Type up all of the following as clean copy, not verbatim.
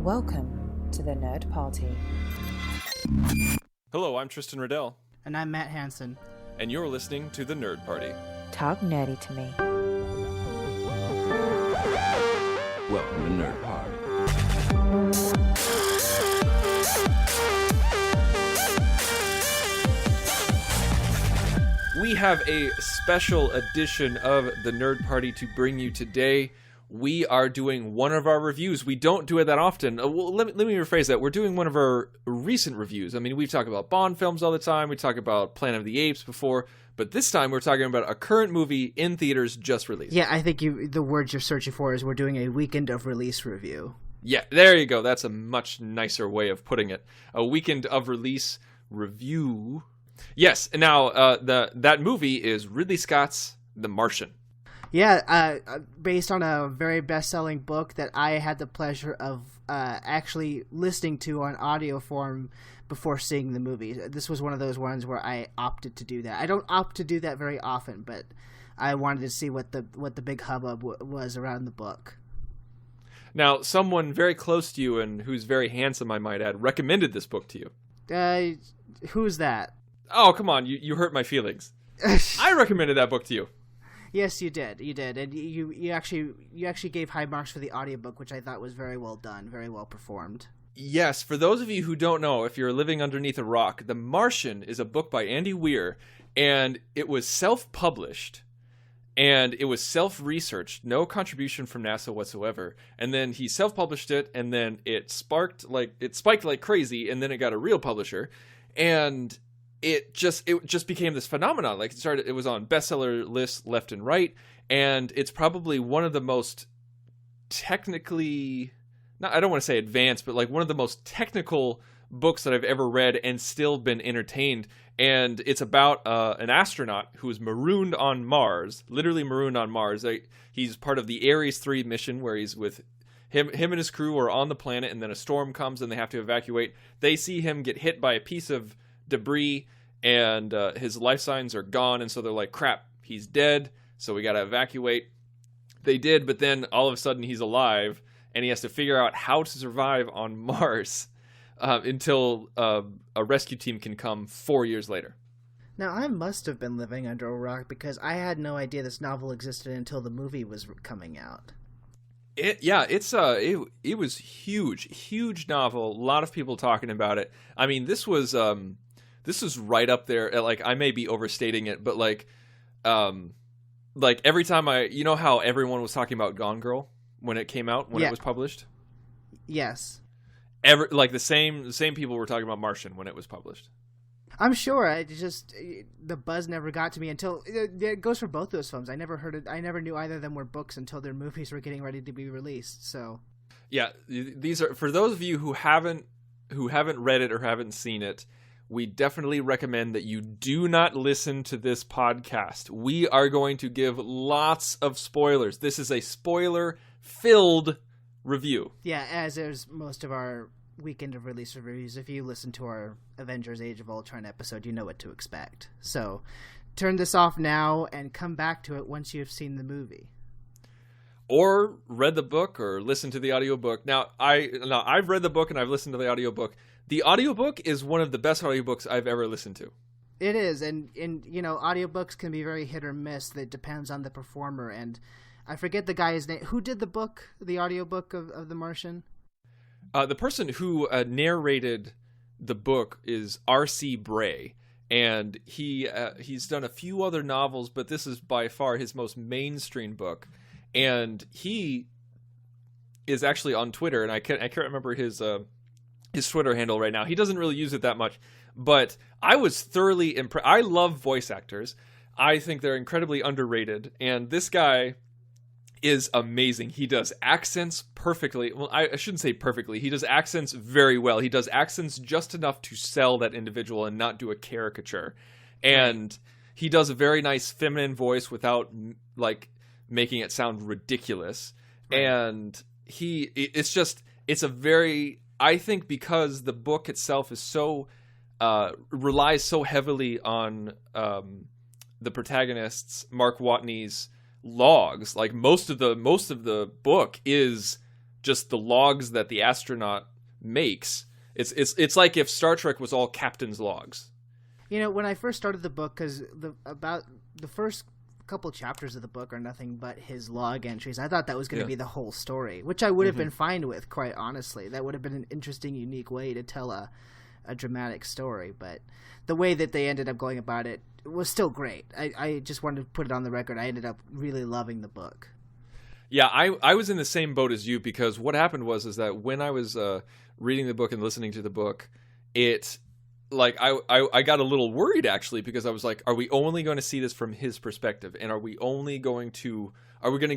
Welcome to the Nerd Party. Hello, I'm Tristan Riddell. And I'm Matt Hansen. And you're listening to the Nerd Party. Talk nerdy to me. Welcome to Nerd Party. We have a special edition of the Nerd Party to bring you today. We are doing one of our reviews. We don't do it that often. Let me rephrase that. We're doing one of our recent reviews. I mean, we've talked about Bond films all the time. We talk about Planet of the Apes before. But this time we're talking about a current movie in theaters just released. Yeah, I think the word you're searching for is we're doing a weekend of release review. Yeah, there you go. That's a much nicer way of putting it. A weekend of release review. Yes, and now that movie is Ridley Scott's The Martian. Yeah, based on a very best-selling book that I had the pleasure of actually listening to on audio form before seeing the movie. This was one of those ones where I opted to do that. I don't opt to do that very often, but I wanted to see what the big hubbub was around the book. Now, someone very close to you and who's very handsome, I might add, recommended this book to you. Who's that? Oh, come on, you hurt my feelings. I recommended that book to you. Yes, you did, and you actually gave high marks for the audiobook, which I thought was very well done, very well performed. Yes, for those of you who don't know, if you're living underneath a rock, The Martian is a book by Andy Weir, and it was self-published, and it was self-researched, no contribution from NASA whatsoever, and then he self-published it, and then it spiked like crazy, and then it got a real publisher, and it just became this phenomenon. Like it was on bestseller lists left and right, and it's probably one of the most technically, I don't want to say advanced, but like one of the most technical books that I've ever read and still been entertained. And it's about an astronaut who is marooned on Mars, literally marooned on Mars. He's part of the Ares 3 mission where he's with him and his crew are on the planet, and then a storm comes and they have to evacuate. They see him get hit by a piece of debris, and his life signs are gone, and so they're like, crap, he's dead, so we gotta evacuate. They did, but then all of a sudden he's alive, and he has to figure out how to survive on Mars until a rescue team can come 4 years later. Now, I must have been living under a rock, because I had no idea this novel existed until the movie was coming out. It was huge novel. A lot of people talking about it. I mean, this was right up there. Like, I may be overstating it, but like every time you know how everyone was talking about Gone Girl when it came out, when it was published? Yes. The same people were talking about Martian when it was published. I'm sure. The buzz never got to me until it goes for both those films. I never heard it. I never knew either of them were books until their movies were getting ready to be released. So, yeah, these are for those of you who haven't read it or haven't seen it. We definitely recommend that you do not listen to this podcast. We are going to give lots of spoilers. This is a spoiler-filled review. Yeah, as is most of our weekend of release reviews. If you listen to our Avengers Age of Ultron episode, you know what to expect. So turn this off now and come back to it once you've seen the movie. Or read the book or listen to the audiobook. Now, I've read the book and I've listened to the audiobook. The audiobook is one of the best audiobooks I've ever listened to. It is, and you know, audiobooks can be very hit or miss. That depends on the performer, and I forget the guy's name. Who did the audiobook of The Martian? The person who narrated the book is R.C. Bray, and he's done a few other novels, but this is by far his most mainstream book. And he is actually on Twitter, and I can't remember his Twitter handle right now. He doesn't really use it that much, but I was thoroughly impressed. I love voice actors. I think they're incredibly underrated, and this guy is amazing. He does accents perfectly. Well, I shouldn't say perfectly. He does accents very well. He does accents just enough to sell that individual and not do a caricature. And he does a very nice feminine voice without like making it sound ridiculous. Right. And it's a very, I think because the book itself is so relies so heavily on the protagonist's Mark Watney's logs. Like most of the book is just the logs that the astronaut makes. It's like if Star Trek was all captain's logs. You know, when I first started the book, because about the first couple chapters of the book are nothing but his log entries, I thought that was going to be the whole story, which I would have been fine with, quite honestly. That would have been an interesting, unique way to tell a dramatic story. But the way that they ended up going about it was still great. I just wanted to put it on the record. I ended up really loving the book. Yeah, I was in the same boat as you, because what happened is that when I was reading the book and listening to the book, it like I got a little worried, actually, because I was like, are we only going to see this from his perspective, and are we going to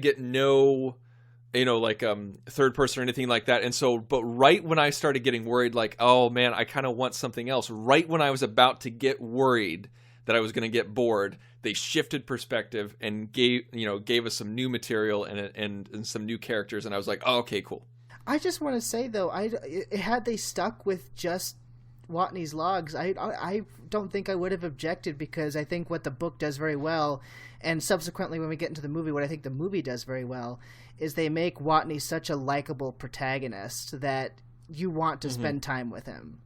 get no, like third person or anything like that? And so, but right when I started getting worried, like, oh man, I kind of want something else, right when I was about to get worried that I was going to get bored, they shifted perspective and gave us some new material and some new characters, and I was like, oh, okay, cool. I just want to say, though, had they stuck with just Watney's logs, I don't think I would have objected, because I think what the book does very well, and subsequently when we get into the movie, what I think the movie does very well, is they make Watney such a likable protagonist that you want to spend time with him.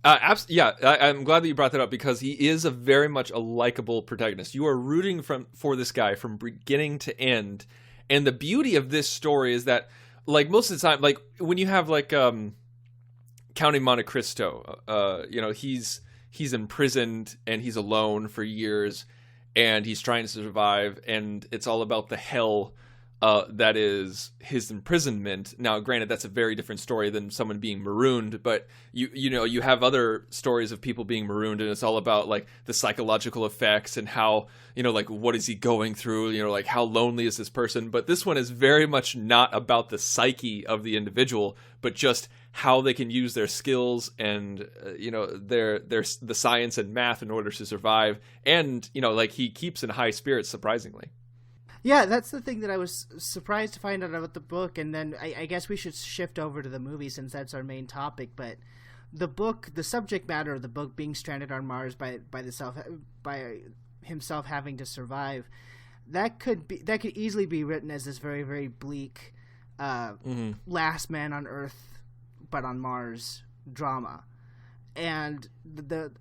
I'm glad that you brought that up, because he is very much a likable protagonist. You are rooting for this guy from beginning to end, and the beauty of this story is that, like, most of the time, like when you have like Counting Monte Cristo, he's imprisoned and he's alone for years, and he's trying to survive, and it's all about the hell that is his imprisonment. Now, granted, that's a very different story than someone being marooned, but you have other stories of people being marooned, and it's all about like the psychological effects and how, like, what is he going through, like how lonely is this person. But this one is very much not about the psyche of the individual, but just how they can use their skills and the science and math in order to survive. And like, he keeps in high spirits, surprisingly. Yeah, that's the thing that I was surprised to find out about the book, and then I guess we should shift over to the movie since that's our main topic. But the subject matter of the book, being stranded on Mars by himself having to survive, that could easily be written as this very, very bleak last man on Earth but on Mars drama. And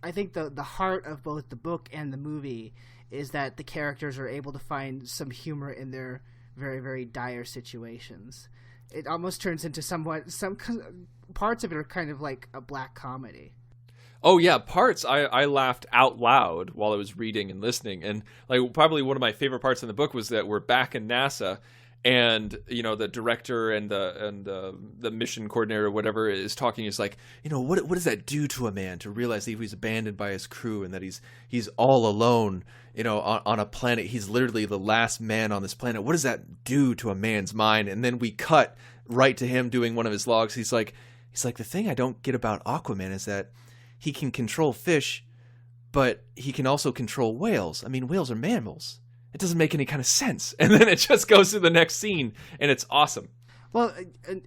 I think the heart of both the book and the movie is that the characters are able to find some humor in their very, very dire situations. It almost turns into some parts of it are kind of like a black comedy. Oh yeah, parts I laughed out loud while I was reading and listening, and like probably one of my favorite parts in the book was that we're back in NASA, and the director and the mission coordinator or whatever is talking. Is like, what does that do to a man to realize that he's abandoned by his crew and that he's all alone, on a planet. He's literally the last man on this planet. What does that do to a man's mind? And then we cut right to him doing one of his logs. He's like, the thing I don't get about Aquaman is that he can control fish, but he can also control whales. I mean, whales are mammals. It doesn't make any kind of sense. And then it just goes to the next scene, and it's awesome. Well,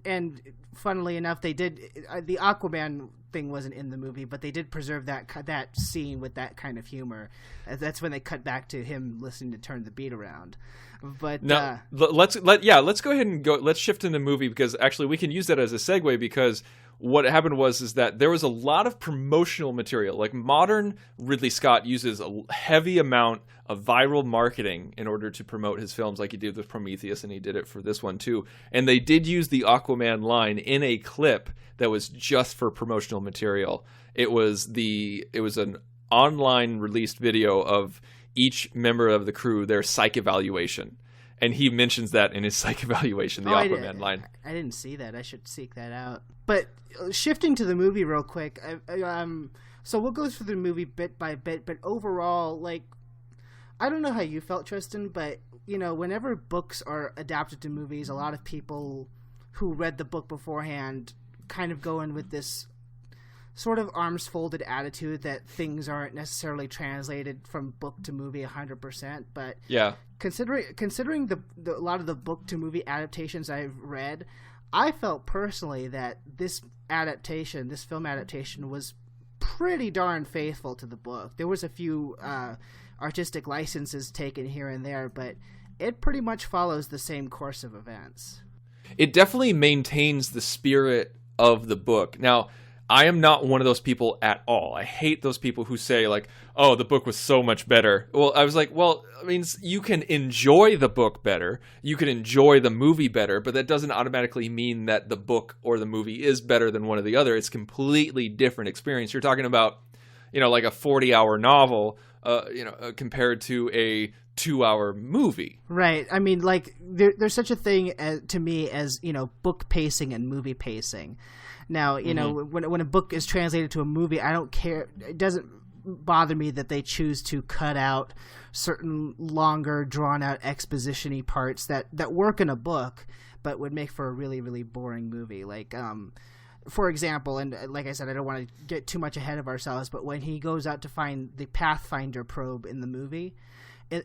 and funnily enough, they did the Aquaman thing wasn't in the movie, but they did preserve that scene with that kind of humor. That's when they cut back to him listening to Turn the Beat Around. But now, let's go ahead and go. Let's shift into the movie, because actually we can use that as a segue, because what happened is that there was a lot of promotional material. Like, modern Ridley Scott uses a heavy amount of viral marketing in order to promote his films, like he did with Prometheus, and he did it for this one too. And they did use the Aquaman line in a clip that was just for promotional material. It was an online released video of each member of the crew, their psych evaluation. And he mentions that in his psych evaluation, the Aquaman line. I didn't see that. I should seek that out. But shifting to the movie real quick, so we'll go through the movie bit by bit, but overall, like, I don't know how you felt, Tristan, but, whenever books are adapted to movies, a lot of people who read the book beforehand kind of go in with this sort of arms folded attitude that things aren't necessarily translated from book to movie 100%. But yeah, considering a lot of the book to movie adaptations I've read, I felt personally that this film adaptation was pretty darn faithful to the book. There was a few artistic licenses taken here and there, but it pretty much follows the same course of events. It definitely maintains the spirit of the book. Now, I am not one of those people at all. I hate those people who say, like, oh, the book was so much better. Well, I was like, well, I mean, you can enjoy the book better. You can enjoy the movie better, but that doesn't automatically mean that the book or the movie is better than one or the other. It's completely different experience. You're talking about, like a 40-hour novel, compared to a 2-hour movie. Right. I mean, like, there's such a thing to me as, book pacing and movie pacing. Now, when a book is translated to a movie, I don't care. It doesn't bother me that they choose to cut out certain longer, drawn-out exposition-y parts that work in a book, but would make for a really, really boring movie. Like, for example, and like I said, I don't want to get too much ahead of ourselves, but when he goes out to find the Pathfinder probe in the movie,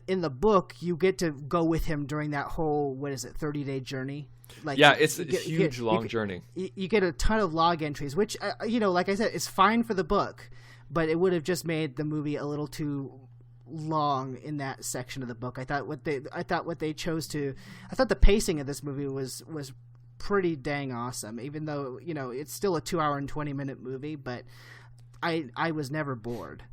in the book, you get to go with him during that whole, 30-day journey. Like, yeah, it's a huge, long journey. You get a ton of log entries, which, like I said, is fine for the book, but it would have just made the movie a little too long in that section of the book. I thought the pacing of this movie was pretty dang awesome, even though, it's still a 2-hour and 20-minute movie, but I was never bored.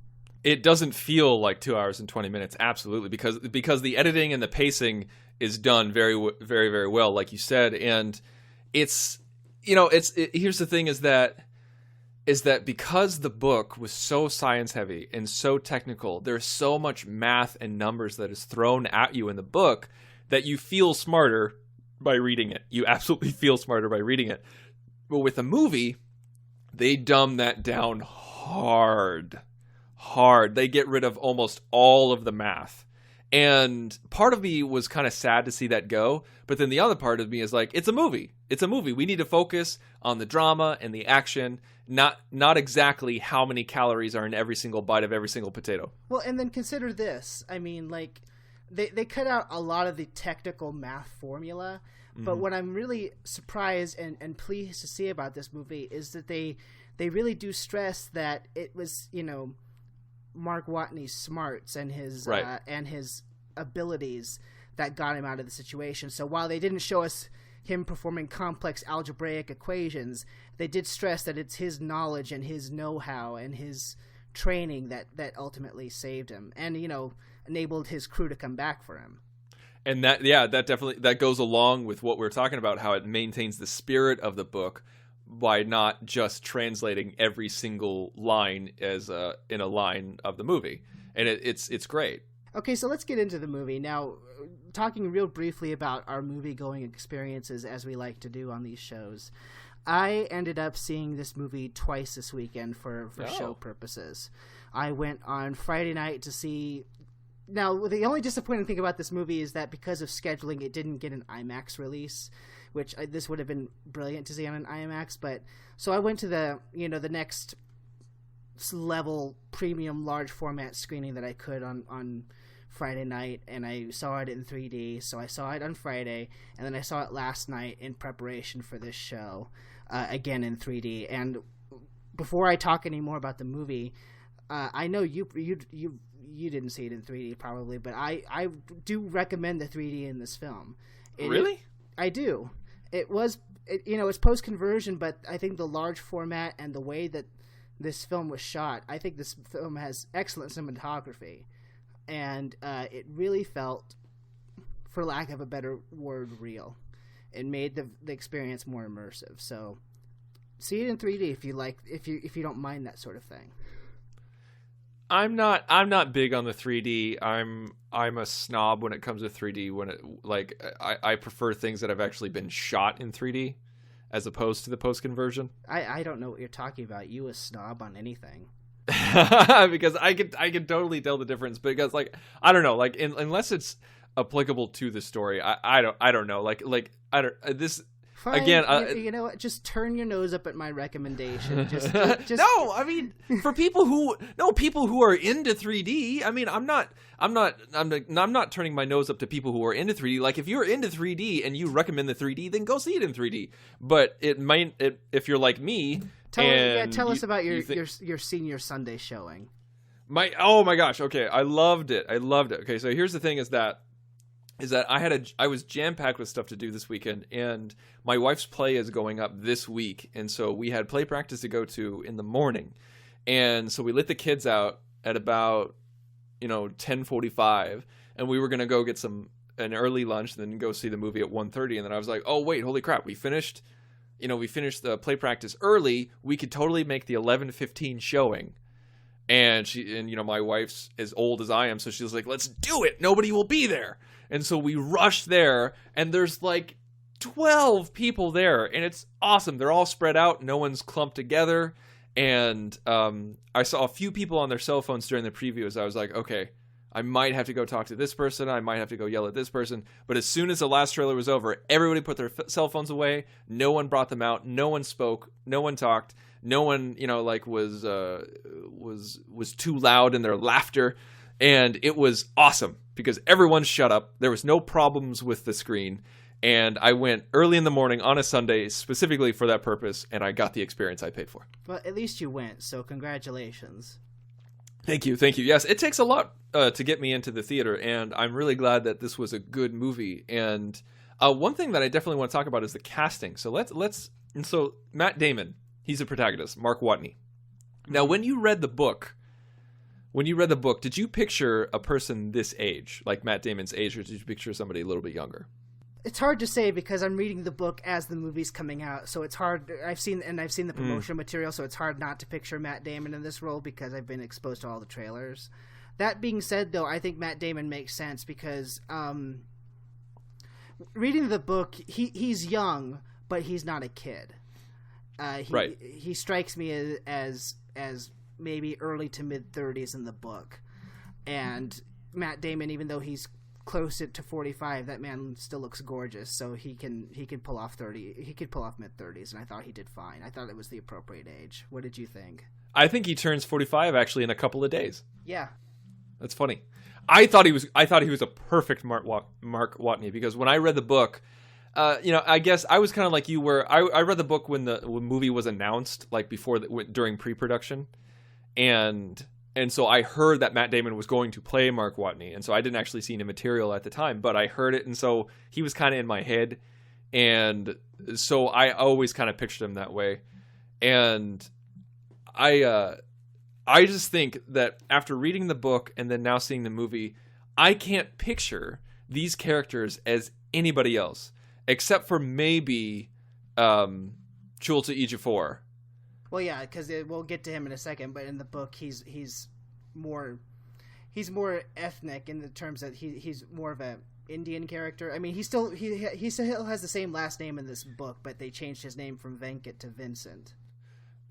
It doesn't feel like 2 hours and 20 minutes, absolutely, because the editing and the pacing is done very, very, very well, like you said. And here's the thing is that because the book was so science heavy and so technical, there's so much math and numbers that is thrown at you in the book that you feel smarter by reading it. You absolutely feel smarter by reading it. But with a movie, they dumb that down hard. They get rid of almost all of the math. And part of me was kind of sad to see that go, but then the other part of me is like, it's a movie. We need to focus on the drama and the action, not exactly how many calories are in every single bite of every single potato. Well, and then consider this. I mean, like, they cut out a lot of the technical math formula, but what I'm really surprised and pleased to see about this movie is that they really do stress that it was, Mark Watney's smarts and his abilities that got him out of the situation. So while they didn't show us him performing complex algebraic equations, they did stress that it's his knowledge and his know-how and his training that ultimately saved him and, enabled his crew to come back for him. And that goes along with what we're talking about, how it maintains the spirit of the book by not just translating every single line as in a line of the movie. And it's great. Okay, so let's get into the movie. Now, talking real briefly about our movie-going experiences, as we like to do on these shows, I ended up seeing this movie twice this weekend for show purposes. I went on Friday night to see... Now, the only disappointing thing about this movie is that because of scheduling, it didn't get an IMAX release, which this would have been brilliant to see on an IMAX. But so I went to the next level premium large format screening that I could on Friday night, and I saw it in 3D. So I saw it on Friday, and then I saw it last night in preparation for this show, again in 3D. And before I talk any more about the movie, I know you didn't see it in 3D probably, but I do recommend the 3D in this film. Really? I do. It's post-conversion, but I think the large format and the way that this film was shot, I think this film has excellent cinematography. And it really felt, for lack of a better word, real. It made the experience more immersive. So see it in 3D if you don't mind that sort of thing. I'm not big on the 3D. I'm a snob when it comes to 3D. I prefer things that have actually been shot in 3D as opposed to the post conversion. I don't know what you're talking about. You a snob on anything? Because I can totally tell the difference. Because I don't know. Unless it's applicable to the story, I don't know. This. Fine. Again, you know what? Just turn your nose up at my recommendation. Just no. I mean, for people who are into 3D. I mean, I'm not turning my nose up to people who are into 3D. Like, if you're into 3D and you recommend the 3D, then go see it in 3D. But if you're like me, tell us about your senior Sunday showing. Oh my gosh. Okay, I loved it. Okay, so here's the thing: is that is that I was jam-packed with stuff to do this weekend, and my wife's play is going up this week, and so we had play practice to go to in the morning. And so we let the kids out at about 10:45, and we were going to go get an early lunch and then go see the movie at 1:30. And then I was like, oh wait, holy crap, we finished the play practice early. We could totally make the 11:15 showing. And my wife's as old as I am, so she was like, let's do it, nobody will be there. And so we rushed there, and there's like 12 people there, and it's awesome. They're all spread out, no one's clumped together. And I saw a few people on their cell phones during the previews. I was like, okay, I might have to go talk to this person. I might have to go yell at this person. But as soon as the last trailer was over, everybody put their cell phones away. No one brought them out. No one spoke. No one talked. No one, was too loud in their laughter. And it was awesome because everyone shut up. There was no problems with the screen. And I went early in the morning on a Sunday specifically for that purpose, and I got the experience I paid for. Well, at least you went, so congratulations. Thank you. Yes, it takes a lot to get me into the theater, and I'm really glad that this was a good movie. And one thing that I definitely want to talk about is the casting. So so Matt Damon, he's a protagonist, Mark Watney. Now, when you read the book, did you picture a person this age, like Matt Damon's age, or did you picture somebody a little bit younger? It's hard to say because I'm reading the book as the movie's coming out, so it's hard. I've seen the promotional material, so it's hard not to picture Matt Damon in this role because I've been exposed to all the trailers. That being said, though, I think Matt Damon makes sense because reading the book, he's young, but he's not a kid. Right. He strikes me as maybe early to mid 30s in the book, and Matt Damon, even though he's close to 45, that man still looks gorgeous, so he can pull off 30. He could pull off mid 30s, and I thought he did fine. I thought it was the appropriate age. What did you think? I think he turns 45 actually in a couple of days. Yeah, that's funny. I thought he was a perfect Mark Watney because when I read the book, I guess I was kind of like you, where I read the book when the movie was announced, like during pre-production, and so I heard that Matt Damon was going to play Mark Watney, and so I didn't actually see any material at the time, but I heard it, and so he was kind of in my head, and so I always kind of pictured him that way. And I just think that after reading the book and then now seeing the movie, I can't picture these characters as anybody else, except for maybe Chulta Ejiofor. Well, yeah, because we'll get to him in a second. But in the book, he's more ethnic in the terms that he's more of a Indian character. I mean, he still has the same last name in this book, but they changed his name from Venkat to Vincent.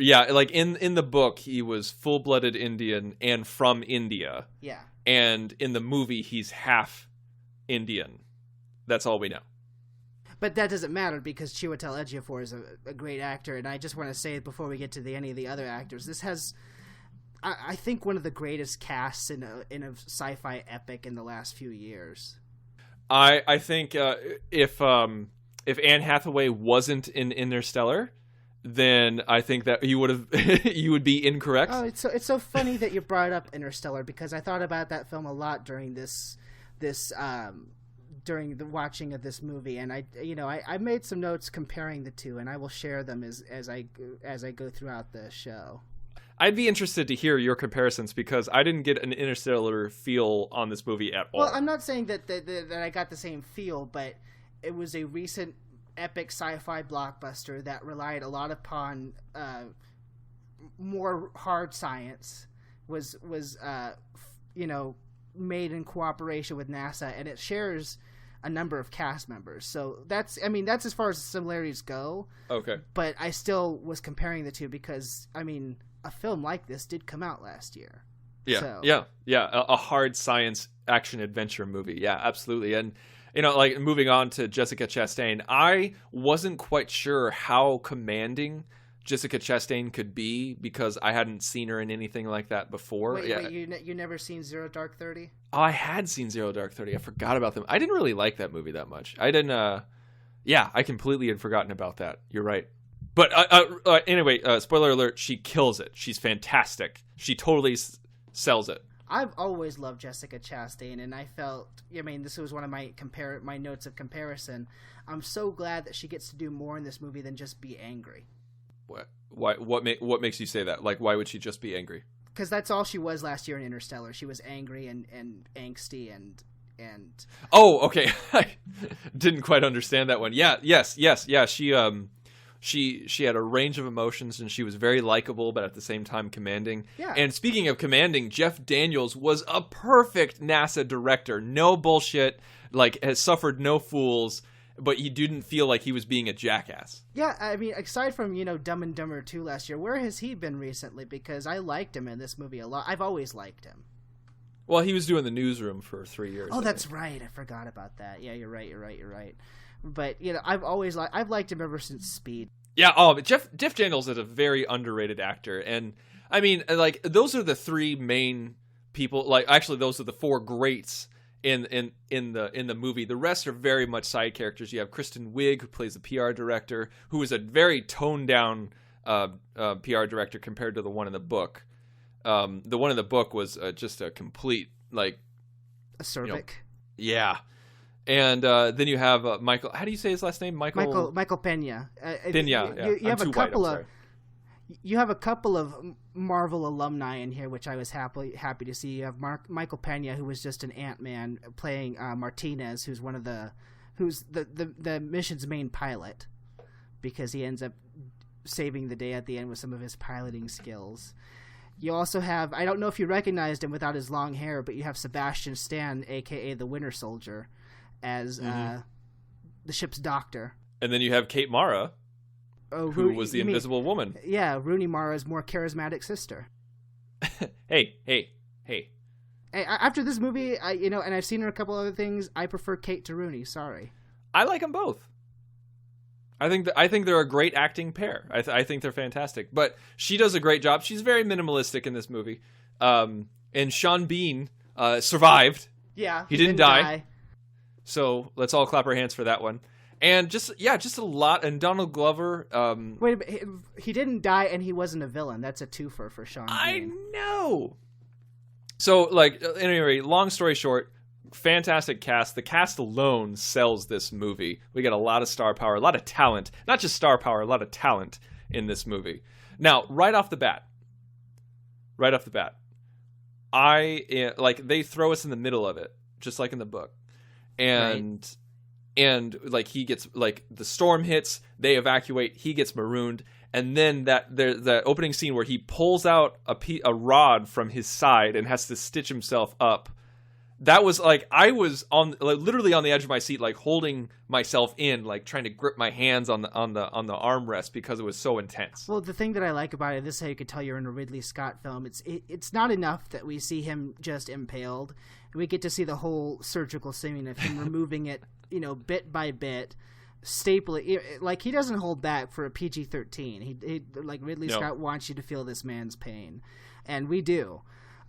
Yeah, like in the book, he was full-blooded Indian and from India. Yeah, and in the movie, he's half Indian. That's all we know. But that doesn't matter because Chiwetel Ejiofor is a great actor, and I just want to say before we get to any of the other actors, this has, I think, one of the greatest casts in a sci-fi epic in the last few years. I think if Anne Hathaway wasn't in Interstellar, then I think that you would be incorrect. Oh, it's so funny that you brought up Interstellar because I thought about that film a lot during during the watching of this movie, and I made some notes comparing the two, and I will share them as I go throughout the show. I'd be interested to hear your comparisons because I didn't get an Interstellar feel on this movie at all. Well, I'm not saying that I got the same feel, but it was a recent epic sci-fi blockbuster that relied a lot upon more hard science. Was made in cooperation with NASA, and it shares a number of cast members. So that's as far as the similarities go. Okay. But I still was comparing the two because, a film like this did come out last year. Yeah. So. Yeah. A hard science action adventure movie. Yeah, absolutely. And, like moving on to Jessica Chastain, I wasn't quite sure how commanding Jessica Chastain could be because I hadn't seen her in anything like that before. Wait, you never seen Zero Dark 30? Oh, I had seen Zero Dark 30. I forgot about them. I didn't really like that movie that much. I didn't. I completely had forgotten about that. You're right. But anyway, spoiler alert: she kills it. She's fantastic. She totally sells it. I've always loved Jessica Chastain, and I felt, I mean, this was one of my notes of comparison. I'm so glad that she gets to do more in this movie than just be angry. What makes you say that? Like, why would she just be angry? Because that's all she was last year in Interstellar. She was angry and angsty and. Oh, okay. I didn't quite understand that one. Yeah. She had a range of emotions, and she was very likable, but at the same time commanding. Yeah. And speaking of commanding, Jeff Daniels was a perfect NASA director. No bullshit. Like, has suffered no fools, but he didn't feel like he was being a jackass. Yeah, I mean, aside from, Dumb and Dumber 2 last year, where has he been recently? Because I liked him in this movie a lot. I've always liked him. Well, he was doing The Newsroom for 3 years. Oh, that's right. I forgot about that. Yeah, you're right. But, I've liked him ever since Speed. Yeah, but Jeff Daniels is a very underrated actor. And, I mean, like, those are the three main people. Like, actually, those are the four greats in the movie. The rest are very much side characters. You have Kristen Wiig, who plays the PR director, who is a very toned-down PR director compared to the one in the book. The one in the book was just a complete, like... acerbic. Yeah. And then you have Michael... How do you say his last name? Michael Pena. Pena, yeah. You have a couple of... You have a couple of Marvel alumni in here, which I was happy to see. You have Michael Pena, who was just an Ant-Man, playing Martinez, who's the mission's main pilot, because he ends up saving the day at the end with some of his piloting skills. You also have, I don't know if you recognized him without his long hair, but you have Sebastian Stan, a.k.a. the Winter Soldier, as the ship's doctor. And then you have Kate Mara, who was the Invisible Woman. Yeah, Rooney Mara's more charismatic sister. Hey. After this movie, and I've seen her a couple other things, I prefer Kate to Rooney. Sorry. I like them both. I think they're a great acting pair. I think they're fantastic. But she does a great job. She's very minimalistic in this movie. And Sean Bean survived. Yeah, he didn't die. So let's all clap our hands for that one. And just a lot. And Donald Glover. Wait a minute. He didn't die, and he wasn't a villain. That's a twofer for Sean Bean. I know. So, anyway, long story short, fantastic cast. The cast alone sells this movie. We got a lot of star power, a lot of talent. Not just star power, a lot of talent in this movie. Now, right off the bat, they throw us in the middle of it, just like in the book. And he gets, the storm hits, they evacuate, he gets marooned, and then that opening scene where he pulls out a rod from his side and has to stitch himself up. That was I was literally on the edge of my seat, holding myself in, trying to grip my hands on the armrest because it was so intense. Well, the thing that I like about it, this is how you could tell you're in a Ridley Scott film. It's not enough that we see him just impaled. We get to see the whole surgical scene of him removing it, bit by bit, staple it. He doesn't hold back for a PG-13. He Ridley Scott wants you to feel this man's pain, and we do.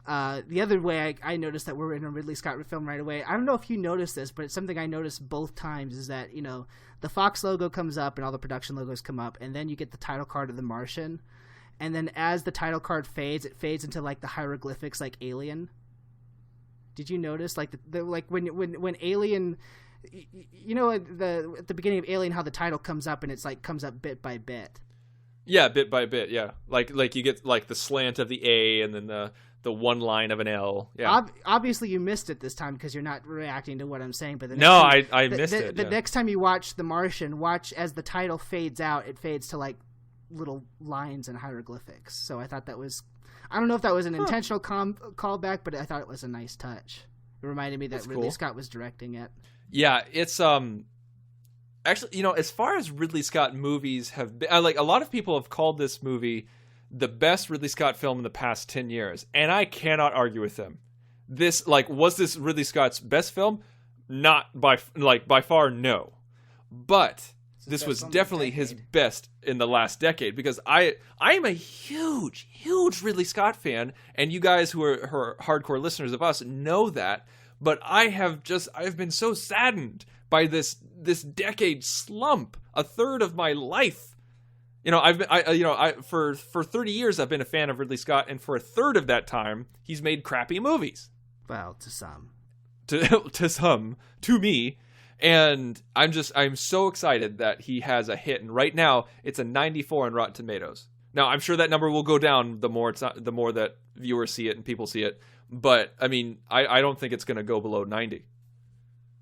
The other way I noticed that we're in a Ridley Scott film right away, I don't know if you noticed this, but it's something I noticed both times, is that, the Fox logo comes up and all the production logos come up, and then you get the title card of The Martian, and then as the title card fades, it fades into the hieroglyphics like Alien. Did you notice when Alien, at the beginning of Alien, how the title comes up and it's comes up bit by bit? Yeah, bit by bit. Yeah, you get the slant of the A and then the one line of an L. Yeah. Obviously, you missed it this time because you're not reacting to what I'm saying. But I missed it. The next time you watch The Martian, watch as the title fades out. It fades to little lines and hieroglyphics. So I thought that was. I don't know if that was an intentional callback, but I thought it was a nice touch. It reminded me that Ridley Scott was directing it. Yeah, it's actually, as far as Ridley Scott movies have been, a lot of people have called this movie the best Ridley Scott film in the past 10 years, and I cannot argue with them. This, was this Ridley Scott's best film? Not by far, no. But this was definitely his best in the last decade, because I am a huge Ridley Scott fan, and you guys who are hardcore listeners of us know that, but I've been so saddened by this decade slump. A third of my life You know, for 30 years I've been a fan of Ridley Scott, and for a third of that time he's made crappy movies. Well, to some. To some, to me. And I'm so excited that he has a hit, and right now it's a 94 on Rotten Tomatoes. Now, I'm sure that number will go down the more that viewers see it and people see it. But I mean, I don't think it's going to go below 90.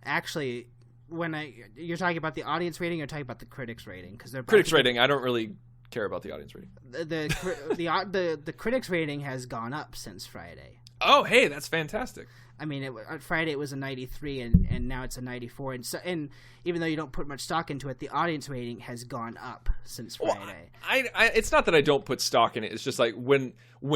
Actually, you're talking about the audience rating, or talking about the critics rating? Because they're critics rating. I don't really care about the audience rating. The critics rating has gone up since Friday. Oh, hey, that's fantastic. I mean, on Friday it was a 93, and now it's a 94. And even though you don't put much stock into it, the audience rating has gone up since Friday. Well, it's not that I don't put stock in it. It's just like when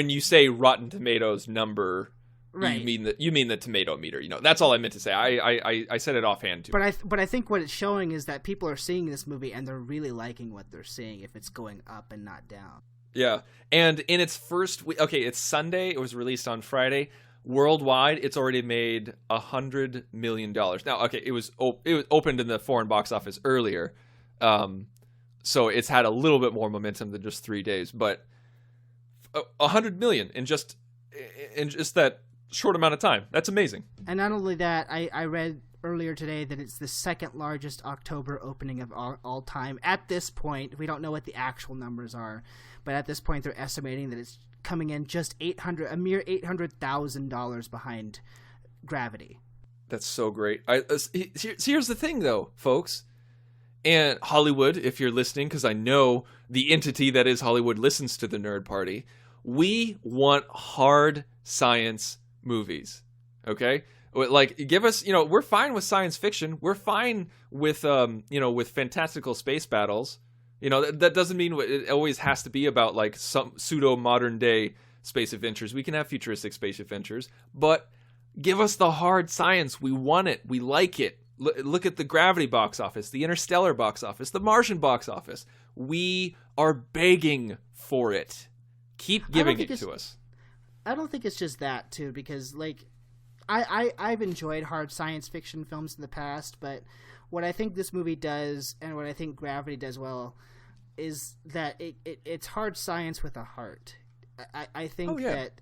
you say Rotten Tomatoes number, right, you mean the tomato meter. You know, that's all I meant to say. I said it offhand too. But I think what it's showing is that people are seeing this movie and they're really liking what they're seeing if it's going up and not down. Yeah, and in its first week, okay, it's Sunday. It was released on Friday. Worldwide, it's already made $100 million. Now, okay, it was opened in the foreign box office earlier, so it's had a little bit more momentum than just 3 days. But $100 million in just that short amount of time. That's amazing. And not only that, I read earlier today that it's the second largest October opening of all time. At this point, we don't know what the actual numbers are, but at this point, they're estimating that it's coming in just a mere $800,000 behind Gravity. That's so great. Here's the thing, though, folks, and Hollywood, if you're listening, because I know the entity that is Hollywood listens to the Nerd Party. We want hard science movies. Okay, like give us. You know, we're fine with science fiction. We're fine with with fantastical space battles. You know, that doesn't mean it always has to be about like some pseudo modern day space adventures. We can have futuristic space adventures, but give us the hard science. We want it. We like it. Look at the Gravity box office, the Interstellar box office, the Martian box office. We are begging for it. Keep giving it to us. I don't think it's just that too, because like I've enjoyed hard science fiction films in the past, but what I think this movie does, and what I think Gravity does well, is that it's hard science with a heart. I think that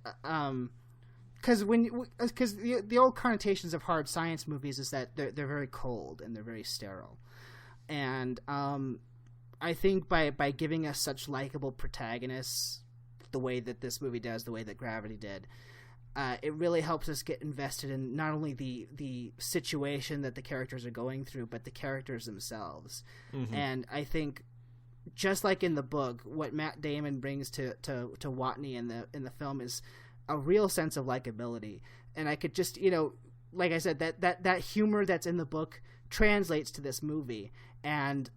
because the old connotations of hard science movies is that they're very cold and they're very sterile, and I think by giving us such likable protagonists, the way that this movie does, the way that Gravity did, it really helps us get invested in not only the situation that the characters are going through, but the characters themselves. Mm-hmm. And I think, just like in the book, what Matt Damon brings to Watney in the film is a real sense of likability. And I could just, like I said, that humor that's in the book translates to this movie. And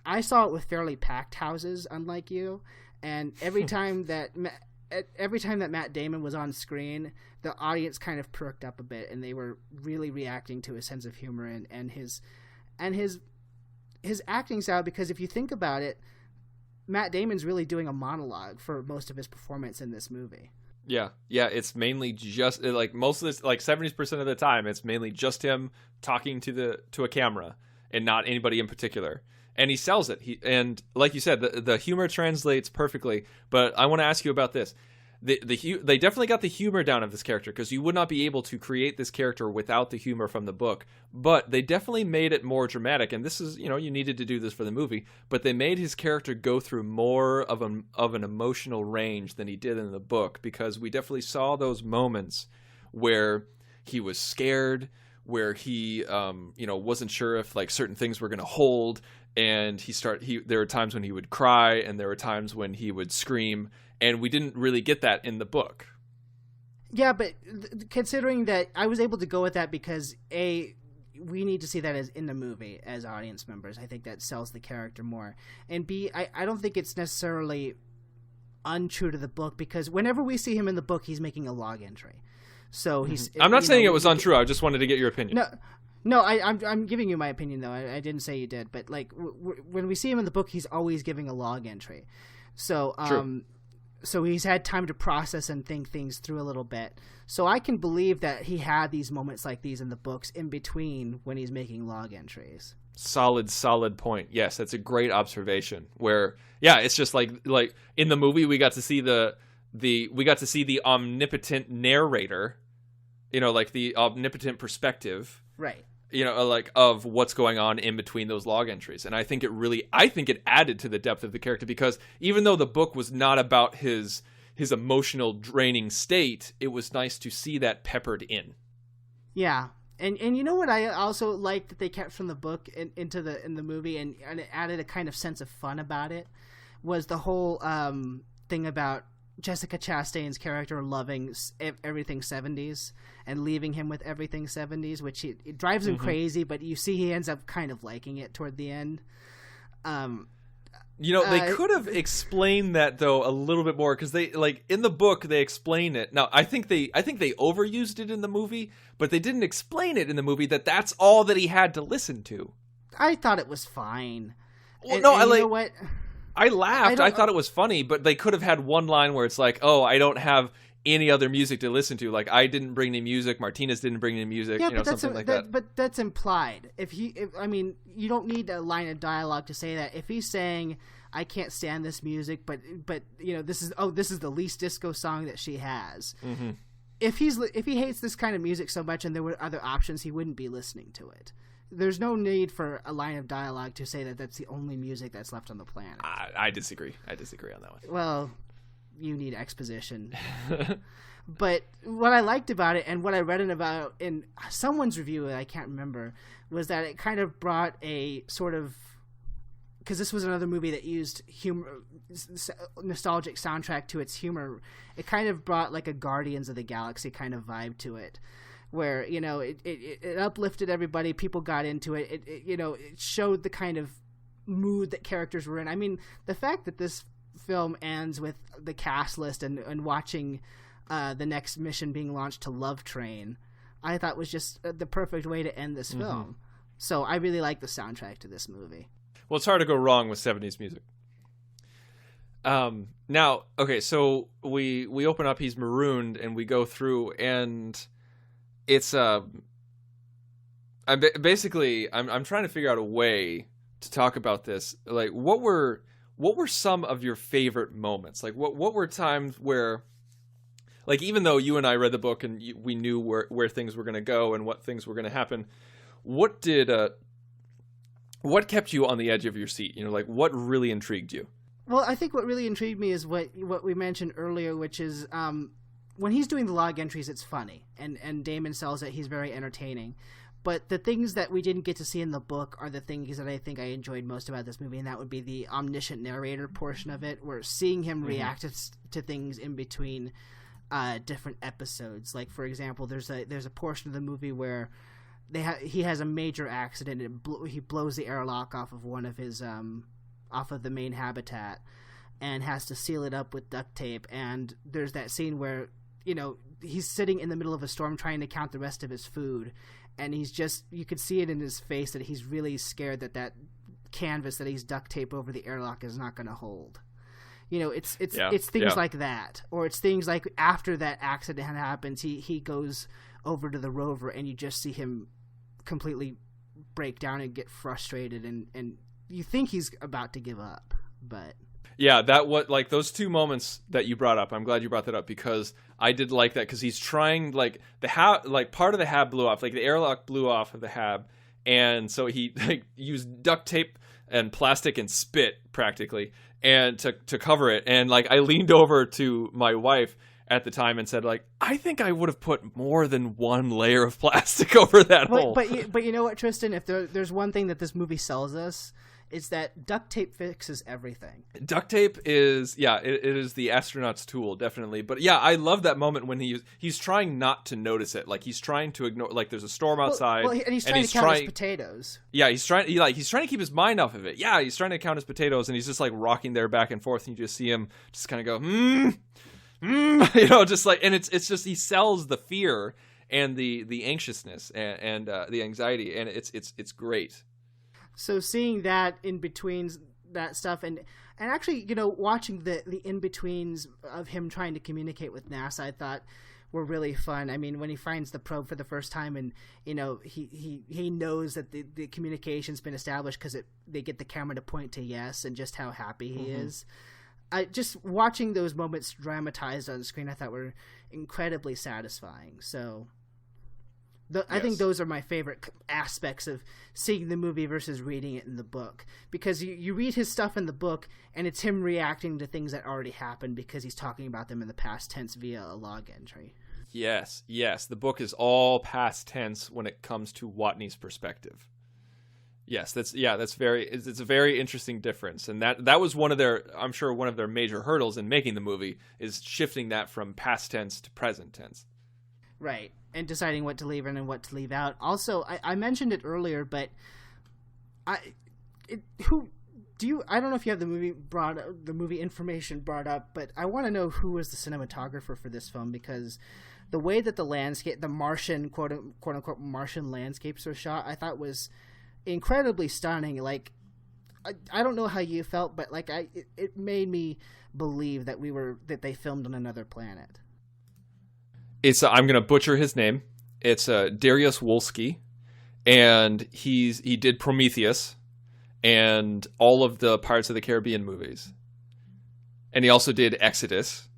I saw it with fairly packed houses, unlike you. And every time that Matt Damon was on screen, the audience kind of perked up a bit, and they were really reacting to his sense of humor and his acting style. Because if you think about it, Matt Damon's really doing a monologue for most of his performance in this movie. Yeah, it's mainly just like most of this, like 70% of the time, it's mainly just him talking to a camera and not anybody in particular. And he sells it. And like you said, the humor translates perfectly. But I want to ask you about this. They definitely got the humor down of this character, because you would not be able to create this character without the humor from the book. But they definitely made it more dramatic. And this is, you needed to do this for the movie. But they made his character go through more of an emotional range than he did in the book, because we definitely saw those moments where he was scared, where he wasn't sure if like certain things were going to hold. And there were times when he would cry, and there were times when he would scream, and we didn't really get that in the book. Yeah, but considering that, I was able to go with that because A, we need to see that as in the movie as audience members. I think that sells the character more. And B, I don't think it's necessarily untrue to the book, because whenever we see him in the book, he's making a log entry. So he's. I'm not saying it was untrue. I just wanted to get your opinion. No, I'm giving you my opinion, though. I didn't say you did, but like when we see him in the book, he's always giving a log entry. So so he's had time to process and think things through a little bit. So I can believe that he had these moments like these in the books in between when he's making log entries. Solid point. Yes, that's a great observation. Where it's just like in the movie we got to see the omnipotent narrator, like the omnipotent perspective, Right. Like of what's going on in between those log entries. And I think it added to the depth of the character, because even though the book was not about his emotional draining state, it was nice to see that peppered in. Yeah. And you know what I also liked that they kept from the book in the movie, and it added a kind of sense of fun about it, was the whole thing about Jessica Chastain's character loving everything 70s and leaving him with everything 70s, which it drives him crazy, but you see he ends up kind of liking it toward the end. They could have explained that though a little bit more, because they in the book they explain it. Now I think they overused it in the movie, but they didn't explain it in the movie that that's all that he had to listen to. I thought it was fine. Well, you know what? I laughed. I thought it was funny, but they could have had one line where it's like, "Oh, I don't have any other music to listen to. Like, I didn't bring any music. Martinez didn't bring any music. Yeah, but something like that." But that's implied. You don't need a line of dialogue to say that. If he's saying, "I can't stand this music," but this is the least disco song that she has. Mm-hmm. If he hates this kind of music so much and there were other options, he wouldn't be listening to it. There's no need for a line of dialogue to say that that's the only music that's left on the planet. I disagree. I disagree on that one. Well, you need exposition. But what I liked about it, and what I read in someone's review, I can't remember, was that it kind of brought a sort of, because this was another movie that used humor, nostalgic soundtrack to its humor. It kind of brought like a Guardians of the Galaxy kind of vibe to it, where it uplifted everybody. People got into it. It showed the kind of mood that characters were in. I mean, the fact that this film ends with the cast list and watching the next mission being launched to Love Train, I thought was just the perfect way to end this film. So I really like the soundtrack to this movie. Well, it's hard to go wrong with 70s music. Now, okay, so we open up, he's marooned, and we go through, and it's I'm trying to figure out a way to talk about this. Like, what were some of your favorite moments? Like, what were times where, like, even though you and I read the book and we knew where things were going to go and what things were going to happen, what kept you on the edge of your seat? Like, what really intrigued you? Well, I think what really intrigued me is what we mentioned earlier, which is when he's doing the log entries, it's funny, and Damon sells it. He's very entertaining. But the things that we didn't get to see in the book are the things that I think I enjoyed most about this movie, and that would be the omniscient narrator portion of it, where seeing him react to things in between different episodes. Like, for example, there's a portion of the movie where he has a major accident, and he blows the airlock off of one of his off of the main habitat, and has to seal it up with duct tape. And there's that scene where he's sitting in the middle of a storm trying to count the rest of his food, and you could see it in his face that he's really scared that canvas that he's duct taped over the airlock is not going to hold. It's things like that, or it's things like after that accident happens, he goes over to the rover, and you just see him completely break down and get frustrated, and you think he's about to give up, but yeah, like those two moments that you brought up, I'm glad you brought that up, because I did like that, because he's trying, like, part of the hab blew off, like the airlock blew off of the hab, and so he used duct tape and plastic and spit practically and to cover it. And like, I leaned over to my wife at the time and said, like, I think I would have put more than one layer of plastic over that hole. But you know what, Tristan? If there's one thing that this movie sells us, it's that duct tape fixes everything. Duct tape is, it is the astronaut's tool, definitely. But yeah, I love that moment when he's trying not to notice it. Like, he's trying to ignore, like, there's a storm outside. And he's trying to count his potatoes. Yeah, he's trying to keep his mind off of it. Yeah, he's trying to count his potatoes, and he's just like rocking there back and forth, and you just see him just kind of go, just like, and it's just, he sells the fear and the anxiousness and the anxiety, and it's great. So seeing that in between that stuff, and actually, watching the in betweens of him trying to communicate with NASA, I thought were really fun. I mean, when he finds the probe for the first time, and he knows that the communication's been established because they get the camera to point to yes, and just how happy he is. Just watching those moments dramatized on screen, I thought were incredibly satisfying. So I think those are my favorite aspects of seeing the movie versus reading it in the book, because you read his stuff in the book and it's him reacting to things that already happened because he's talking about them in the past tense via a log entry. Yes. The book is all past tense when it comes to Watney's perspective. Yes, it's a very interesting difference, and that was one of their major hurdles in making the movie, is shifting that from past tense to present tense. Right, and deciding what to leave in and what to leave out. Also, I mentioned it earlier, but I don't know if you have the movie information brought up, but I want to know who was the cinematographer for this film, because the way that the Martian, quote unquote Martian landscapes are shot, I thought was incredibly stunning. Like, I don't know how you felt, but like it made me believe that they filmed on another planet. It's I'm gonna butcher his name. It's Dariusz Wolski, and he did Prometheus and all of the Pirates of the Caribbean movies, and he also did Exodus.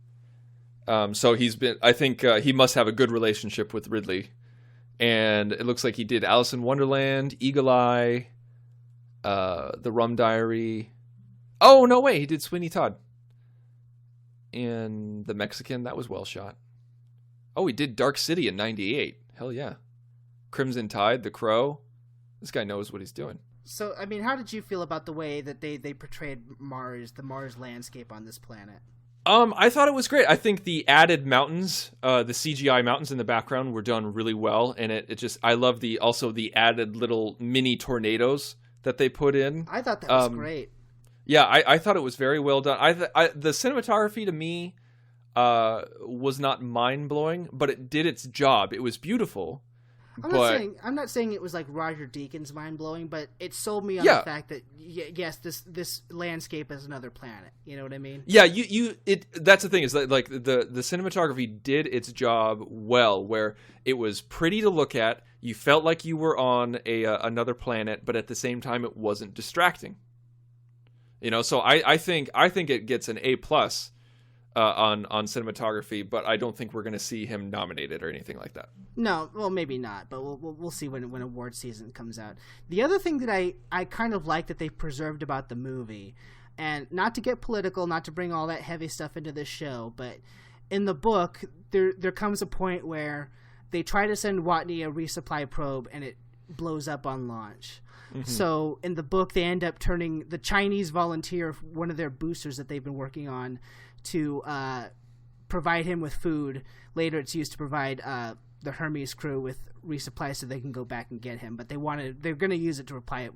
So I think he must have a good relationship with Ridley, and it looks like he did Alice in Wonderland, Eagle Eye, The Rum Diary. Oh no way, he did Sweeney Todd, and The Mexican. That was well shot. Oh, he did Dark City in '98. Hell yeah. Crimson Tide, The Crow. This guy knows what he's doing. So, I mean, how did you feel about the way that they portrayed the Mars landscape on this planet? I thought it was great. I think the added mountains, the CGI mountains in the background were done really well. And I love the added little mini tornadoes that they put in. I thought that was great. Yeah, I thought it was very well done. The cinematography to me was not mind-blowing, but it did its job. It was beautiful. I'm not saying it was like Roger Deakins mind-blowing, but it sold me on the fact that yes, this landscape is another planet. You know what I mean? Yeah, that's the thing, is that like the cinematography did its job well, where it was pretty to look at. You felt like you were on another planet, but at the same time it wasn't distracting. So I think it gets an A+ on cinematography, but I don't think we're going to see him nominated or anything like that. No, well, maybe not, but we'll see when award season comes out. The other thing that I kind of like that they preserved about the movie, and not to get political, not to bring all that heavy stuff into this show, but in the book, there comes a point where they try to send Watney a resupply probe, and it blows up on launch. Mm-hmm. So in the book, they end up turning the Chinese volunteer, one of their boosters that they've been working on, to provide him with food. Later, it's used to provide the Hermes crew with resupply so they can go back and get him. But they're going to use it to resupply him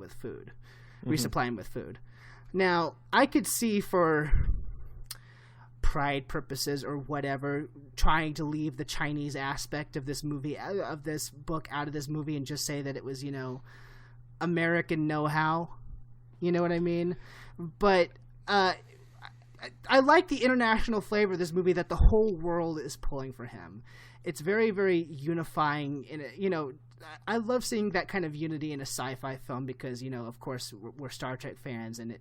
with food. Now, I could see, for pride purposes or whatever, trying to leave the Chinese aspect of this movie, of this book, out of this movie, and just say that it was, American know-how. You know what I mean? But I like the international flavor of this movie, that the whole world is pulling for him. It's very, very unifying. I love seeing that kind of unity in a sci-fi film because, of course, we're Star Trek fans, and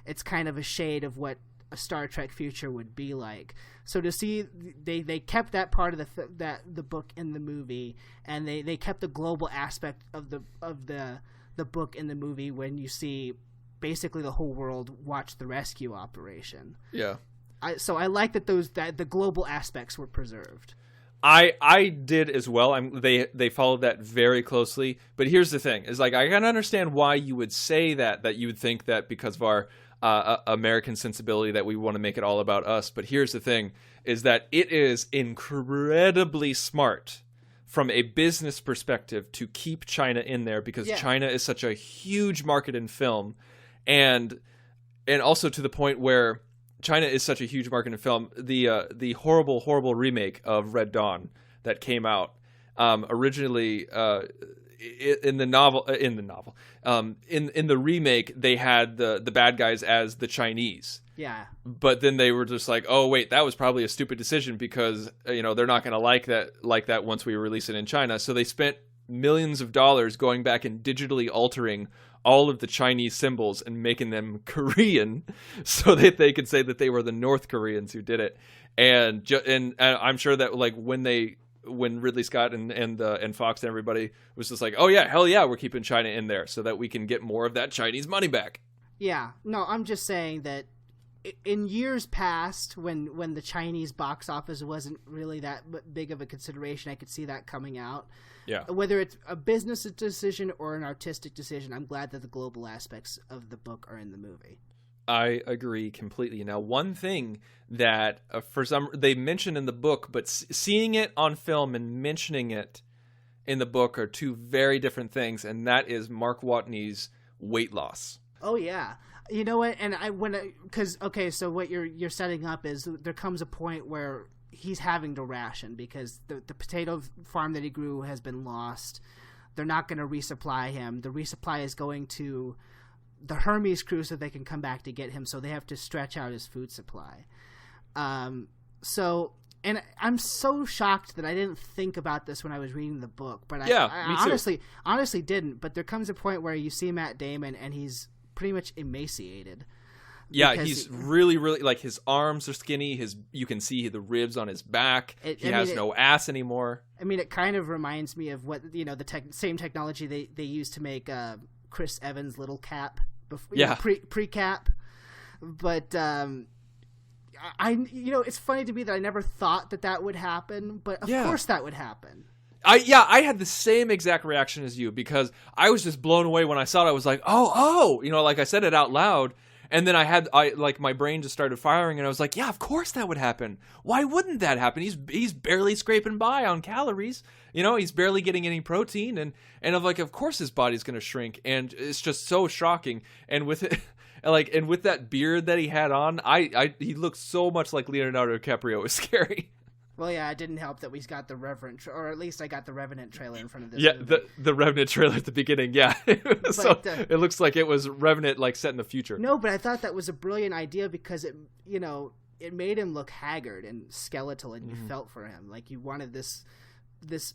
it's kind of a shade of what a Star Trek future would be like. So to see they kept that part of the book in the movie, and they kept the global aspect of the book in the movie when you see basically the whole world watch the rescue operation. Yeah. So I like that the global aspects were preserved. I did as well. They followed that very closely. But here's the thing: is like I can understand why you would say that you would think that because of our American sensibility that we want to make it all about us. But here's the thing: is that it is incredibly smart from a business perspective to keep China in there, because China is such a huge market in film, and also to the point where China is such a huge market in film. The horrible remake of Red Dawn that came out originally, in the novel, in the remake, they had the bad guys as the Chinese. Yeah. But then they were just like, oh wait, that was probably a stupid decision because they're not going to like that once we release it in China. So they spent millions of dollars going back and digitally altering all of the Chinese symbols and making them Korean so that they could say that they were the North Koreans who did it. And I'm sure that like when Ridley Scott and Fox and everybody was just like, oh yeah, hell yeah, we're keeping China in there so that we can get more of that Chinese money back. Yeah. No, I'm just saying that in years past, when the Chinese box office wasn't really that big of a consideration, I could see that coming out. Yeah. Whether it's a business decision or an artistic decision, I'm glad that the global aspects of the book are in the movie. I agree completely. Now, one thing that they mention in the book, but seeing it on film and mentioning it in the book are two very different things, and that is Mark Watney's weight loss. Oh yeah. You know what? And so what you're setting up is there comes a point where he's having to ration because the potato farm that he grew has been lost. They're not going to resupply him. The resupply is going to the Hermes crew so they can come back to get him. So they have to stretch out his food supply. And I'm so shocked that I didn't think about this when I was reading the book, but I honestly didn't. But there comes a point where you see Matt Damon and he's pretty much emaciated. Yeah, he's really, really, like, his arms are skinny. You can see the ribs on his back. He has no ass anymore. I mean, it kind of reminds me of what, same technology they used to make Chris Evans' little cap, pre-cap. But, it's funny to me that I never thought that would happen, but of course that would happen. I had the same exact reaction as you because I was just blown away when I saw it. I was like, oh, like I said it out loud. And then my brain just started firing and I was like, yeah, of course that would happen. Why wouldn't that happen? He's barely scraping by on calories. He's barely getting any protein. And I'm like, of course his body's going to shrink. And it's just so shocking. And with it, and with that beard that he had on, he looked so much like Leonardo DiCaprio. It was scary. Well, yeah, it didn't help that we got the Revenant, or at least I got the Revenant trailer in front of this. Yeah, movie. the Revenant trailer at the beginning. Yeah, it looks like it was Revenant like set in the future. No, but I thought that was a brilliant idea because it made him look haggard and skeletal, and you felt for him, like you wanted this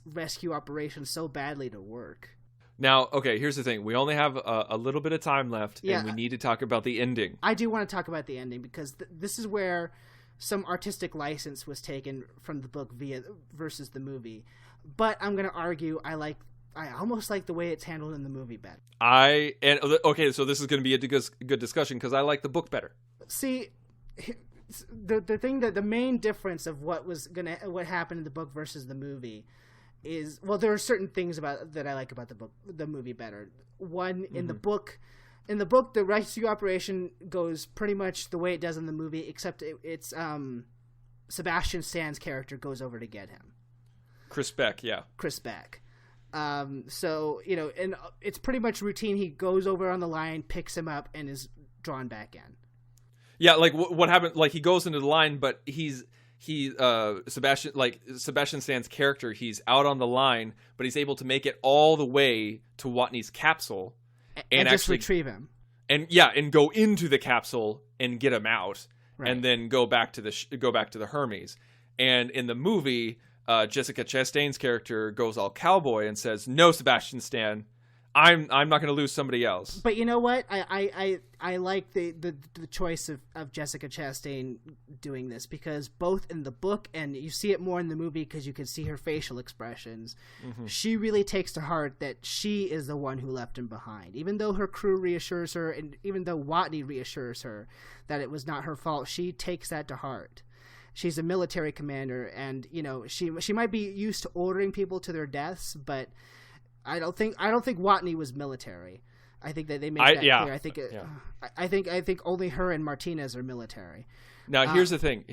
rescue operation so badly to work. Now, okay, here's the thing: we only have a little bit of time left, and we need to talk about the ending. I do want to talk about the ending because this is where some artistic license was taken from the book versus the movie, but I'm going to argue I almost like the way it's handled in the movie better. Okay, so this is going to be a good discussion because I like the book better. See, the thing that the main difference of what happened in the book versus the movie is, well, there are certain things that I like about the movie better. One, in the book. In the book, the rescue operation goes pretty much the way it does in the movie, except it's Sebastian Stan's character goes over to get him. Chris Beck, yeah. Chris Beck. So, and it's pretty much routine. He goes over on the line, picks him up, and is drawn back in. Yeah, like what happened, like he goes into the line, but Sebastian Stan's character, he's out on the line, but he's able to make it all the way to Watney's capsule. And just retrieve him, and go into the capsule and get him out, right. And then go back to the Hermes. And in the movie, Jessica Chastain's character goes all cowboy and says, "No, Sebastian Stan, I'm not going to lose somebody else." But you know what? I like the choice of Jessica Chastain doing this because both in the book and you see it more in the movie because you can see her facial expressions. Mm-hmm. She really takes to heart that she is the one who left him behind. Even though her crew reassures her and even though Watney reassures her that it was not her fault, she takes that to heart. She's a military commander and, she might be used to ordering people to their deaths, but I don't think Watney was military. I think that they make that clear. I think only her and Martinez are military. Now, here's the thing.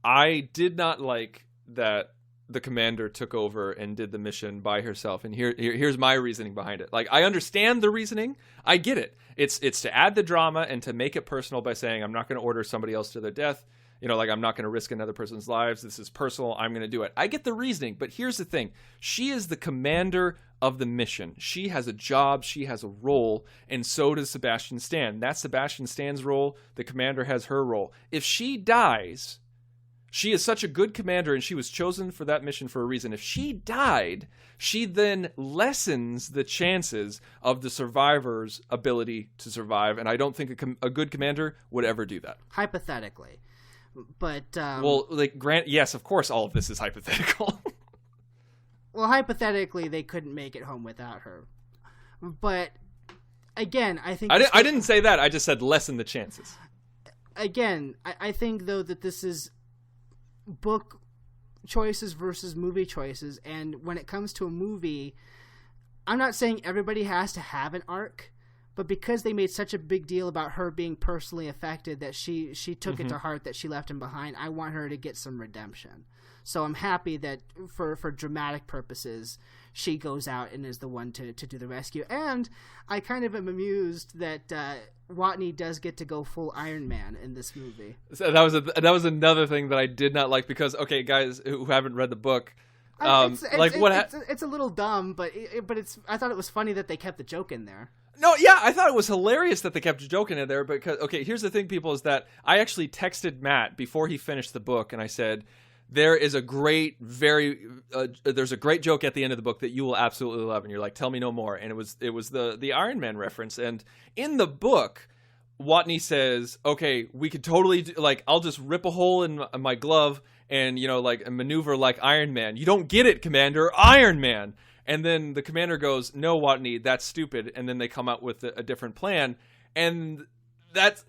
I did not like that the commander took over and did the mission by herself. And here's my reasoning behind it. Like, I understand the reasoning. I get it. It's to add the drama and to make it personal by saying I'm not going to order somebody else to their death. You know, like, I'm not going to risk another person's lives. This is personal. I'm going to do it. I get the reasoning, but here's the thing. She is the commander of the mission. She has a job. She has a role, and so does Sebastian Stan. That's Sebastian Stan's role. The commander has her role. If she dies, she is such a good commander, and she was chosen for that mission for a reason. If she died, she then lessens the chances of the survivor's ability to survive, and I don't think a good commander would ever do that. Hypothetically. But well, like, yes, of course, all of this is hypothetical. Well, hypothetically, they couldn't make it home without her. But again, I think I didn't say that. I just said lessen the chances. Again, I think though that this is book choices versus movie choices, and when it comes to a movie, I'm not saying everybody has to have an arc. But because they made such a big deal about her being personally affected that she took it to heart that she left him behind, I want her to get some redemption. So I'm happy that for dramatic purposes, she goes out and is the one to do the rescue. And I kind of am amused that Watney does get to go full Iron Man in this movie. So that was another thing that I did not like because, okay, guys who haven't read the book, it's a little dumb, but it's. I thought it was funny that they kept the joke in there. No, yeah, I thought it was hilarious that they kept joking in there because, okay, here's the thing, people, is that I actually texted Matt before he finished the book, and I said, there's a great joke at the end of the book that you will absolutely love, and you're like, tell me no more, and it was the Iron Man reference, and in the book, Watney says, okay, we could totally do, like, I'll just rip a hole in my glove and, you know, like, maneuver like Iron Man. You don't get it, Commander, Iron Man. And then the commander goes, no, Watney, that's stupid. And then they come out with a different plan. And that's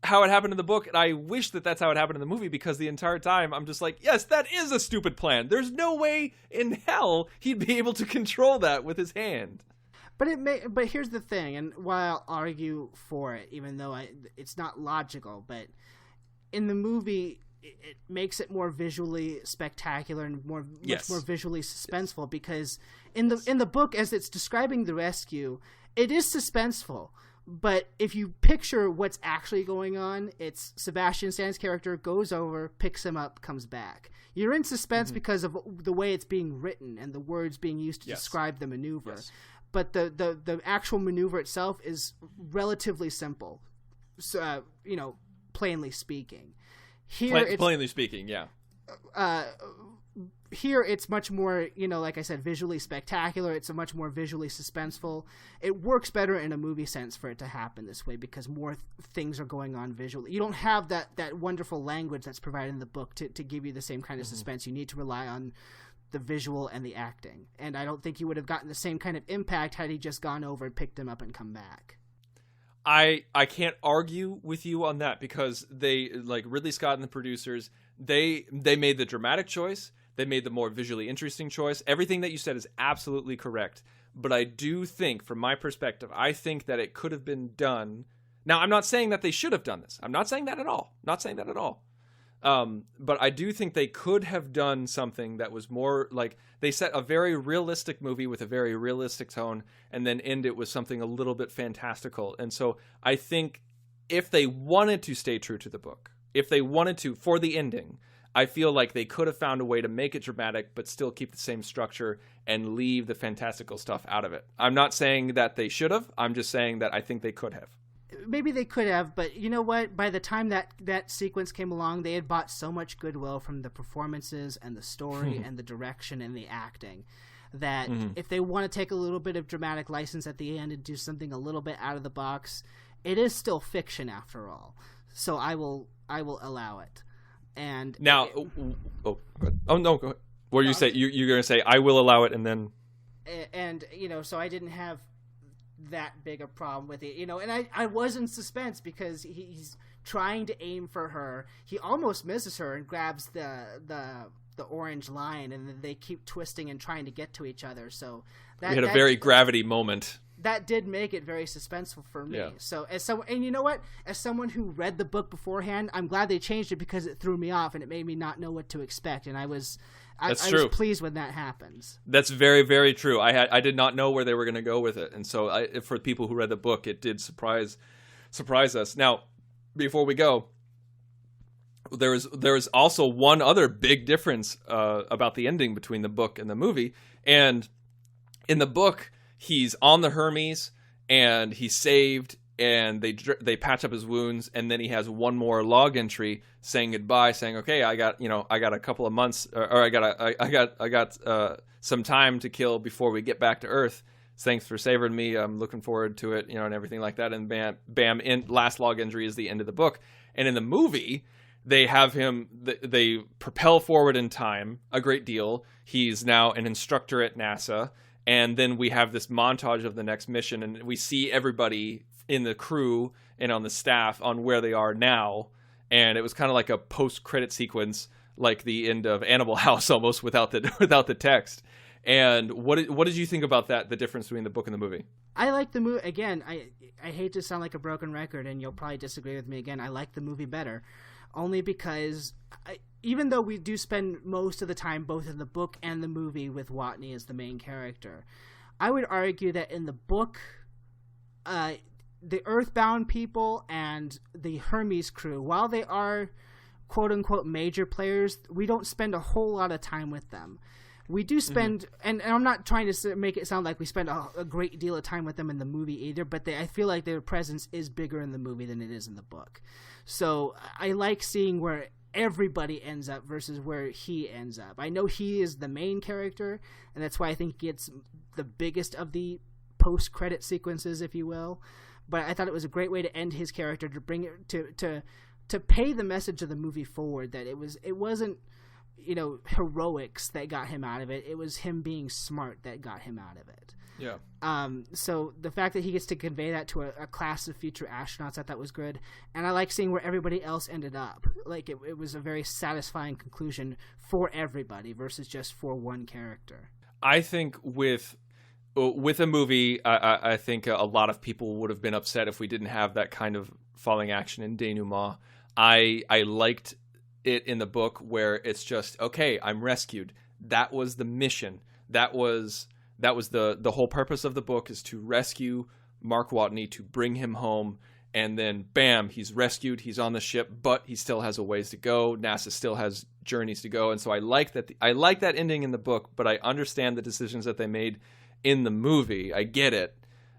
how it happened in the book. And I wish that that's how it happened in the movie, because the entire time I'm just like, yes, that is a stupid plan. There's no way in hell he'd be able to control that with his hand. But here's the thing, and while I'll argue for it, even though it's not logical, but in the movie, it makes it more visually spectacular and much more visually suspenseful, because in the book, as it's describing the rescue, it is suspenseful. But if you picture what's actually going on, it's Sebastian Stan's character goes over, picks him up, comes back. You're in suspense because of the way it's being written and the words being used to describe the maneuver. Yes. But the actual maneuver itself is relatively simple, so, plainly speaking. Plainly speaking, yeah. Here it's much more, like I said, visually spectacular. It's a much more visually suspenseful. It works better in a movie sense for it to happen this way, because more things are going on visually. You don't have that wonderful language that's provided in the book to give you the same kind of suspense. You need to rely on the visual and the acting. And I don't think you would have gotten the same kind of impact had he just gone over and picked him up and come back. I can't argue with you on that, because they, like Ridley Scott and the producers, they made the dramatic choice. They made the more visually interesting choice. Everything that you said is absolutely correct. But I do think, from my perspective, I think that it could have been done. Now, I'm not saying that they should have done this. I'm not saying that at all. But I do think they could have done something that was more like, they set a very realistic movie with a very realistic tone and then end it with something a little bit fantastical. And so I think if they wanted to stay true to the book, if they wanted to, for the ending, I feel like they could have found a way to make it dramatic but still keep the same structure and leave the fantastical stuff out of it. I'm not saying that they should have. I'm just saying that I think they could have. Maybe they could have, but you know what? By the time that sequence came along, they had bought so much goodwill from the performances and the story and the direction and the acting that if they want to take a little bit of dramatic license at the end and do something a little bit out of the box, it is still fiction after all. So I will allow it. And now, go ahead. What do you say? You're going to say I will allow it, and then, and so I didn't have that big a problem with it, and I was in suspense because he's trying to aim for her. He almost misses her and grabs the orange line, and then they keep twisting and trying to get to each other. So we had a very Gravity moment. That did make it very suspenseful for me. Yeah. So and you know what? As someone who read the book beforehand, I'm glad they changed it, because it threw me off and it made me not know what to expect. And I was pleased when that happens. That's very, very true. I did not know where they were going to go with it, and so for people who read the book, it did surprise us. Now, before we go, There was also one other big difference about the ending between the book and the movie. And in the book, he's on the Hermes and he's saved, and they patch up his wounds, and then he has one more log entry saying goodbye, saying, "Okay, I got a couple of months, or I got some time to kill before we get back to Earth. Thanks for saving me. I'm looking forward to it," and everything like that. And bam, last log entry is the end of the book. And in the movie, they have him. They propel forward in time a great deal. He's now an instructor at NASA. And then we have this montage of the next mission, and we see everybody in the crew and on the staff on where they are now. And it was kind of like a post-credit sequence, like the end of Animal House, almost without the text. And what did you think about that? The difference between the book and the movie? I like the movie. Again, I hate to sound like a broken record, and you'll probably disagree with me again. I like the movie better, only because even though we do spend most of the time both in the book and the movie with Watney as the main character, I would argue that in the book, the Earthbound people and the Hermes crew, while they are quote-unquote major players, we don't spend a whole lot of time with them. We do spend, and I'm not trying to make it sound like we spend a great deal of time with them in the movie either, but I feel like their presence is bigger in the movie than it is in the book. So I like seeing where everybody ends up versus where he ends up. I know he is the main character, and that's why I think he gets the biggest of the post-credit sequences, if you will. But I thought it was a great way to end his character, to bring it to pay the message of the movie forward, that it wasn't heroics that got him out of it. It was him being smart that got him out of it. Yeah. So the fact that he gets to convey that to a class of future astronauts, I thought was good. And I like seeing where everybody else ended up. Like it was a very satisfying conclusion for everybody versus just for one character. I think with a movie, I think a lot of people would have been upset if we didn't have that kind of falling action and denouement. I liked it in the book where it's just, okay, I'm rescued. That was the mission. That was the whole purpose of the book, is to rescue Mark Watney, to bring him home, and then bam, he's rescued, he's on the ship, but he still has a ways to go. NASA still has journeys to go. And so I like that ending in the book, but I understand the decisions that they made in the movie. I get it.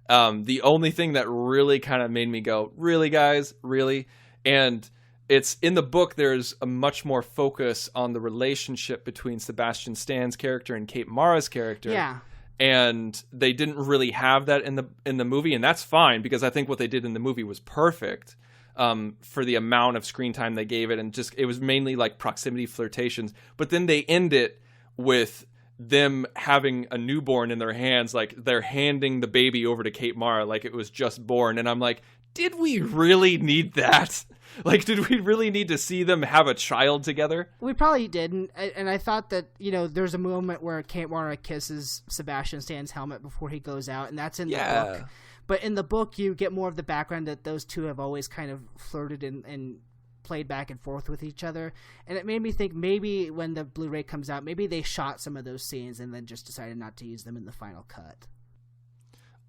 The only thing that really kind of made me go, really, guys, really? And it's in the book, there's a much more focus on the relationship between Sebastian Stan's character and Kate Mara's character. Yeah. And they didn't really have that in the movie, and that's fine, because I think what they did in the movie was perfect for the amount of screen time they gave it, and just it was mainly like proximity flirtations. But then they end it with them having a newborn in their hands, like they're handing the baby over to Kate Mara like it was just born, and I'm like, did we really need that? Like, did we really need to see them have a child together? We probably didn't, and I thought that, there's a moment where Kate Mara kisses Sebastian Stan's helmet before he goes out, and that's in the book. But in the book, you get more of the background that those two have always kind of flirted and played back and forth with each other, and it made me think maybe when the Blu-ray comes out, maybe they shot some of those scenes and then just decided not to use them in the final cut.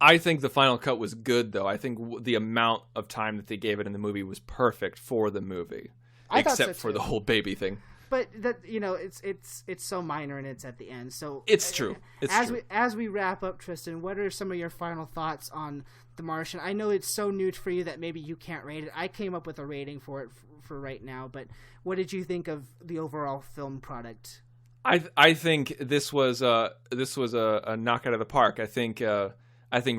I think the final cut was good, though. I think the amount of time that they gave it in the movie was perfect for the movie, except for the whole baby thing. But that it's so minor, and it's at the end. So it's true. As we wrap up, Tristan, what are some of your final thoughts on The Martian? I know it's so new for you that maybe you can't rate it. I came up with a rating for it for right now, but what did you think of the overall film product? I think this was a knock out of the park. I think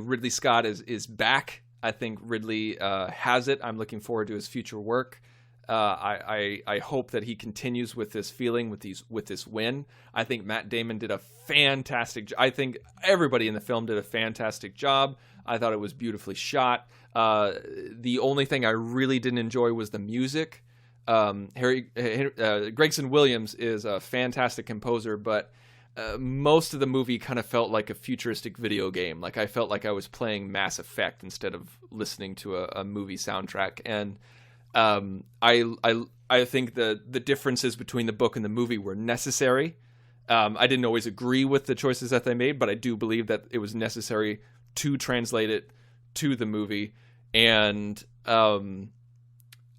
Ridley Scott is back. I think Ridley has it. I'm looking forward to his future work. I hope that he continues with this feeling, with this win. I think Matt Damon did a fantastic job. I think everybody in the film did a fantastic job. I thought it was beautifully shot. The only thing I really didn't enjoy was the music. Gregson Williams is a fantastic composer, but most of the movie kind of felt like a futuristic video game. Like I felt like I was playing Mass Effect instead of listening to a movie soundtrack. And I think the differences between the book and the movie were necessary. I didn't always agree with the choices that they made, but I do believe that it was necessary to translate it to the movie. And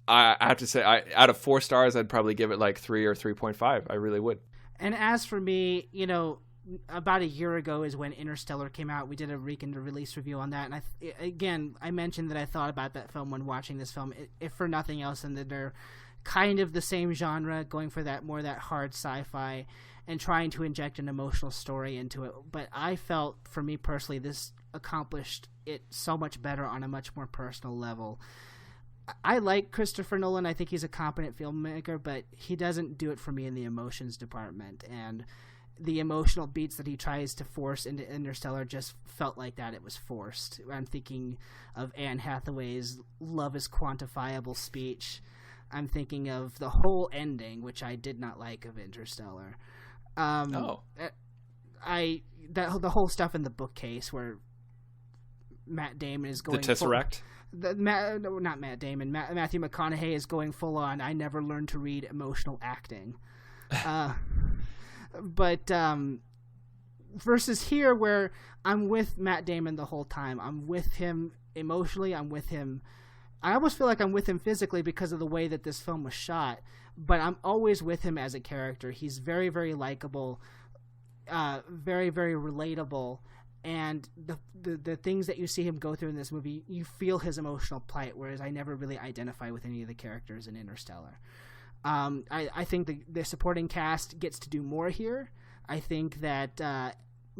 I have to say, out of 4 stars, I'd probably give it like 3 or 3.5. I really would. And as for me, about a year ago is when Interstellar came out. We did a weekend release review on that, and I mentioned that I thought about that film when watching this film, if for nothing else, and that they're kind of the same genre, going for that hard sci-fi and trying to inject an emotional story into it. But I felt, for me personally, this accomplished it so much better on a much more personal level. I like Christopher Nolan. I think he's a competent filmmaker, but he doesn't do it for me in the emotions department. And the emotional beats that he tries to force into Interstellar just felt like that it was forced. I'm thinking of Anne Hathaway's "Love is Quantifiable" speech. I'm thinking of the whole ending, which I did not like, of Interstellar. The whole stuff in the bookcase where Matt Damon is going the Tesseract. Not Matt Damon. Matthew McConaughey is going full on. I never learned to read emotional acting. But versus here, where I'm with Matt Damon the whole time. I'm with him emotionally. I'm with him. I almost feel like I'm with him physically because of the way that this film was shot. But I'm always with him as a character. He's very, very likable, very, very relatable. And the things that you see him go through in this movie, you feel his emotional plight, whereas I never really identify with any of the characters in Interstellar. I think the supporting cast gets to do more here. I think that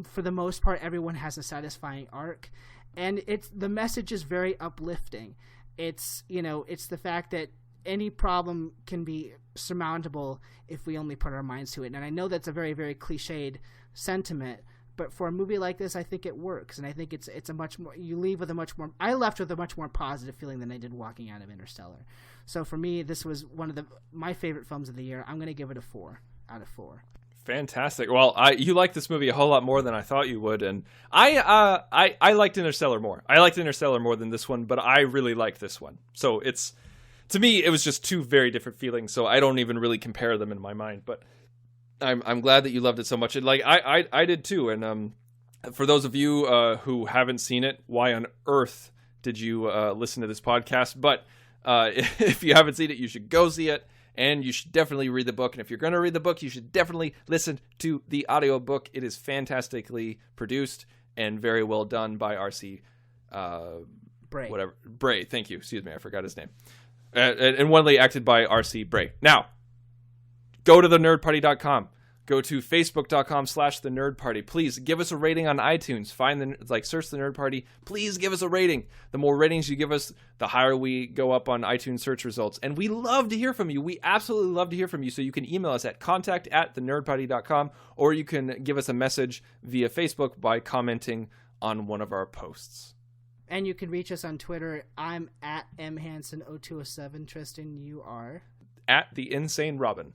for the most part, everyone has a satisfying arc, and the message is very uplifting. It's the fact that any problem can be surmountable if we only put our minds to it. And I know that's a very, very cliched sentiment, but for a movie like this, I think it works, and I think it's a much more. You leave with a much more. I left with a much more positive feeling than I did walking out of Interstellar. So for me, this was one of my favorite films of the year. I'm going to give it a 4 out of 4. Fantastic. Well, you liked this movie a whole lot more than I thought you would, and I liked Interstellar more. I liked Interstellar more than this one, but I really liked this one. So to me, it was just 2 very different feelings. So I don't even really compare them in my mind, but. I'm glad that you loved it so much. And like I did too. And for those of you who haven't seen it, why on earth did you listen to this podcast? But if you haven't seen it, you should go see it, and you should definitely read the book. And if you're going to read the book, you should definitely listen to the audiobook. It is fantastically produced and very well done by R.C. Bray. Thank you. Excuse me, I forgot his name. And one acted by R.C. Bray. Now. Go to thenerdparty.com. Go to facebook.com/thenerdparty. Please give us a rating on iTunes. Search the Nerd Party. Please give us a rating. The more ratings you give us, the higher we go up on iTunes search results. And we love to hear from you. We absolutely love to hear from you. So you can email us at contact@thenerdparty.com, or you can give us a message via Facebook by commenting on one of our posts. And you can reach us on Twitter. I'm at mhanson0207. Tristan, you are? At the Insane Robin.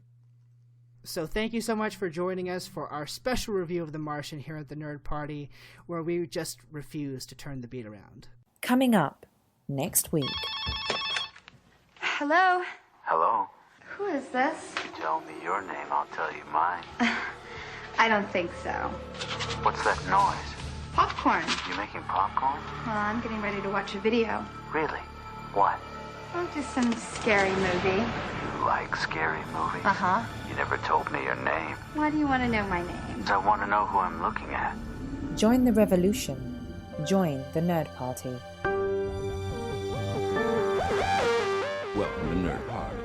So thank you so much for joining us for our special review of The Martian here at the Nerd Party, where we just refuse to turn the beat around. Coming up next week. Hello? Hello? Who is this? You tell me your name, I'll tell you mine. I don't think so. What's that noise? Popcorn. You making popcorn? Well, I'm getting ready to watch a video. Really? What? Oh, just some scary movie. You like scary movies? Uh-huh. You never told me your name. Why do you want to know my name? I want to know who I'm looking at. Join the revolution. Join the Nerd Party. Welcome to Nerd Party.